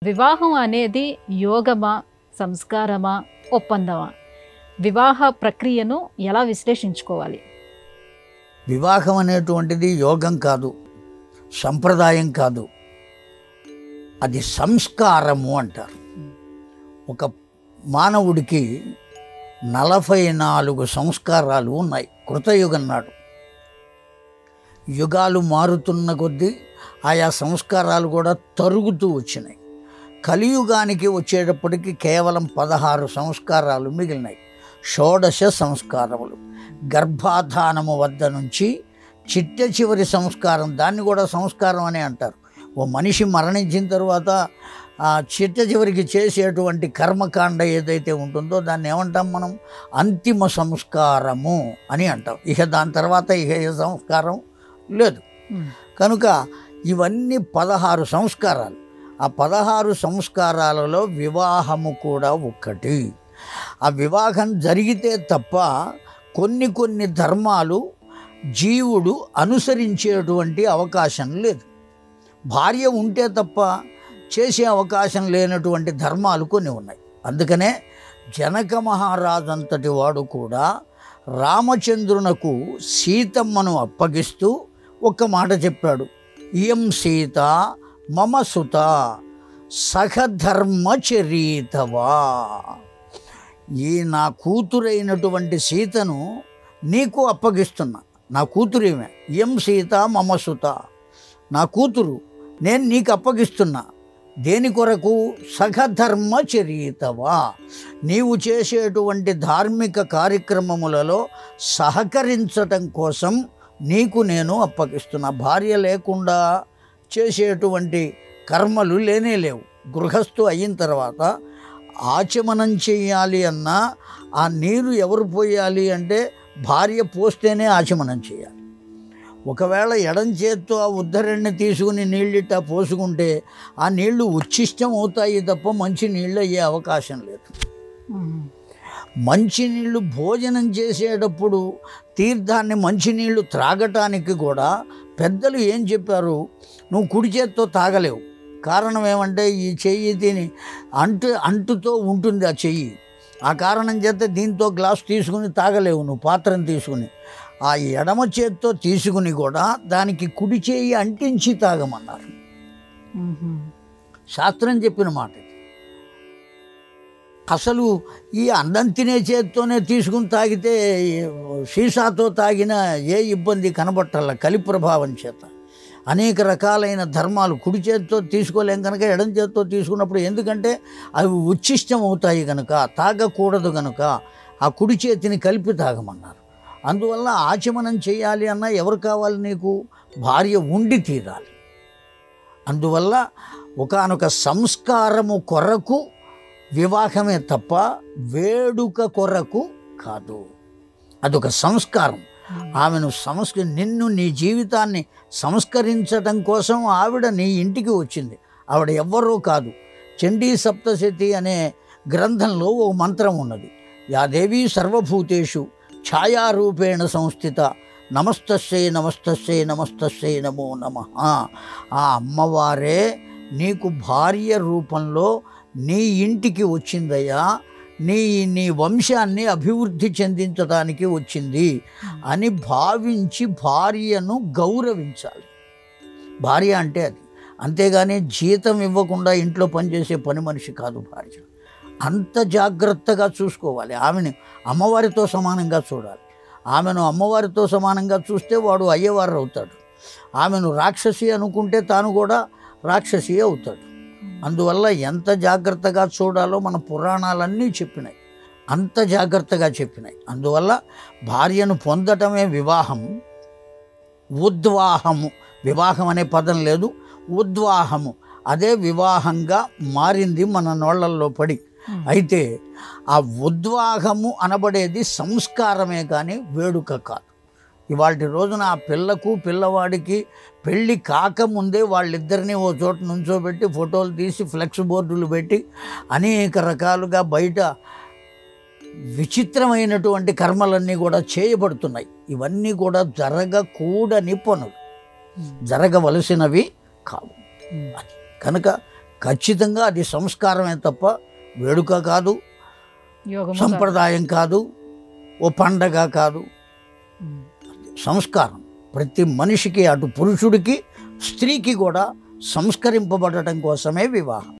వివాహం అనేది యోగమా, సంస్కారమా, ఒప్పందమా? వివాహ ప్రక్రియను ఎలా విశ్లేషించుకోవాలి? వివాహం అనేటువంటిది యోగం కాదు, సంప్రదాయం కాదు, అది సంస్కారము అంటారు. ఒక మానవుడికి 44 సంస్కారాలు ఉన్నాయి కృతయుగం నాడు. యుగాలు మారుతున్న కొద్దీ ఆయా సంస్కారాలు కూడా తరుగుతూ వచ్చినాయి. కలియుగానికి వచ్చేటప్పటికి కేవలం 16 సంస్కారాలు మిగిలినాయి. షోడశ సంస్కారములు. గర్భాధానము వద్ద నుంచి చిట్ట చివరి సంస్కారం, దాన్ని కూడా సంస్కారం అనే అంటారు. ఓ మనిషి మరణించిన తర్వాత ఆ చిట్ట చివరికి చేసేటువంటి కర్మకాండ ఏదైతే ఉంటుందో దాన్ని ఏమంటాం మనం? అంతిమ సంస్కారము అని అంటాం. ఇక దాని తర్వాత ఇక ఏ సంస్కారం లేదు. కనుక ఇవన్నీ 16 సంస్కారాలు. ఆ 16 సంస్కారాలలో వివాహము కూడా ఒక్కటి. ఆ వివాహం జరిగితే తప్ప కొన్ని ధర్మాలు జీవుడు అనుసరించేటువంటి అవకాశం లేదు. భార్య ఉంటే తప్ప చేసే అవకాశం లేనటువంటి ధర్మాలు కొన్ని ఉన్నాయి. అందుకనే జనక మహారాజు అంతటి వాడు కూడా రామచంద్రునకు సీతమ్మను అప్పగిస్తూ ఒక్క మాట చెప్పాడు. ఇయం సీత మమ సుత సహధర్మచరీతవా. ఈ నా కూతురైనటువంటి సీతను నీకు అప్పగిస్తున్నా. నా కూతురేమే. ఇయం సీత మమ సుత, నా కూతురు, నేను నీకు అప్పగిస్తున్నా. దేని కొరకు? సహధర్మచరీతవా, నీవు చేసేటువంటి ధార్మిక కార్యక్రమములలో సహకరించటం కోసం నీకు నేను అప్పగిస్తున్నా. భార్య లేకుండా చేసేటువంటి కర్మలు లేనేలేవు. గృహస్థు అయిన తర్వాత ఆచమనం చేయాలి అన్నా ఆ నీరు ఎవరు పోయాలి అంటే భార్య పోస్తేనే ఆచమనం చేయాలి. ఒకవేళ ఎడం చేత్తో ఆ ఉద్ధరణి తీసుకుని నీళ్ళిట్ట పోసుకుంటే ఆ నీళ్లు ఉచ్ఛిష్టం అవుతాయి తప్ప మంచి నీళ్ళు అయ్యే అవకాశం లేదు. మంచినీళ్ళు భోజనం చేసేటప్పుడు తీర్థాన్ని మంచినీళ్ళు త్రాగటానికి కూడా పెద్దలు ఏం చెప్పారు? నువ్వు కుడి చేత్తో తాగలేవు. కారణం ఏమంటే ఈ చెయ్యి తిని అంటుతో ఉంటుంది ఆ చెయ్యి. ఆ కారణం చేత దీంతో గ్లాస్ తీసుకుని తాగలేవు నువ్వు, పాత్రను తీసుకుని. ఆ ఎడమ చేత్తో తీసుకుని కూడా దానికి కుడి చేయి అంటించి తాగమన్నారు. శాస్త్రం చెప్పిన మాట. అసలు ఈ అన్నం తినే చేత్తోనే తీసుకుని తాగితే సీసాతో తాగిన ఏ ఇబ్బంది కనబట్టాల కలి ప్రభావం చేత. అనేక రకాలైన ధర్మాలు కుడి చేతితో తీసుకోలేం కనుక ఎడం చేతితో తీసుకున్నప్పుడు, ఎందుకంటే అవి ఉచ్ఛిష్టం అవుతాయి కనుక, తాగకూడదు కనుక ఆ కుడి చేతిని కలిపి తాగమన్నారు. అందువల్ల ఆచమనం చేయాలి అన్నా ఎవరు కావాలి నీకు? భార్య ఉండి తీరాలి. అందువల్ల ఒకానొక సంస్కారము కొరకు వివాహమే తప్ప వేడుక కొరకు కాదు. అదొక సంస్కారం. ఆమెను నిన్ను, నీ జీవితాన్ని సంస్కరించడం కోసం ఆవిడ నీ ఇంటికి వచ్చింది. ఆవిడ ఎవ్వరూ కాదు. చండీ సప్తశతి అనే గ్రంథంలో ఓ మంత్రం ఉన్నది. యాదేవి సర్వభూతేషు ఛాయారూపేణ సంస్థిత నమస్తస్యై నమస్తస్యై నమస్తస్యై నమో నమః. ఆ అమ్మవారే నీకు భార్య రూపంలో నీ ఇంటికి వచ్చిందయ్యా, నీ వంశాన్ని అభివృద్ధి చెందించడానికి వచ్చింది అని భావించి భార్యను గౌరవించాలి. భార్య అంటే అది. అంతేగాని జీతం ఇవ్వకుండా ఇంట్లో పనిచేసే పని మనిషి కాదు భార్య. అంత జాగ్రత్తగా చూసుకోవాలి. ఆమెను అమ్మవారితో సమానంగా చూడాలి. ఆమెను అమ్మవారితో సమానంగా చూస్తే వాడు అయ్యవారు అవుతాడు. ఆమెను రాక్షసి అనుకుంటే తాను కూడా రాక్షసి అవుతాడు. అందువల్ల ఎంత జాగ్రత్తగా చూడాలో మన పురాణాలన్నీ చెప్పినాయి, అంత జాగ్రత్తగా చెప్పినాయి. అందువల్ల భార్యను పొందటమే వివాహం. ఉద్వాహము, వివాహం అనే పదం లేదు, ఉద్వాహము అదే వివాహంగా మారింది మన నోళ్లల్లో పడి. అయితే ఆ ఉద్వాహము అనబడేది సంస్కారమే కానీ వేడుక కాదు. ఇవాళ రోజున ఆ పిల్లకు పిల్లవాడికి పెళ్ళి కాకముందే వాళ్ళిద్దరినీ ఓ చోట నుంచోబెట్టి ఫోటోలు తీసి ఫ్లెక్స్ బోర్డులు పెట్టి అనేక రకాలుగా బయట విచిత్రమైనటువంటి కర్మలన్నీ కూడా చేయబడుతున్నాయి. ఇవన్నీ కూడా జరగకూడని పనులు, జరగవలసినవి కావు. కనుక ఖచ్చితంగా అది సంస్కారమే తప్ప వేడుక కాదు, యోగము సంప్రదాయం కాదు, ఓ పండగ కాదు. సంస్కారం ప్రతి మనిషికి, అటు పురుషుడికి స్త్రీకి కూడా సంస్కరింపబడటం కోసమే వివాహం.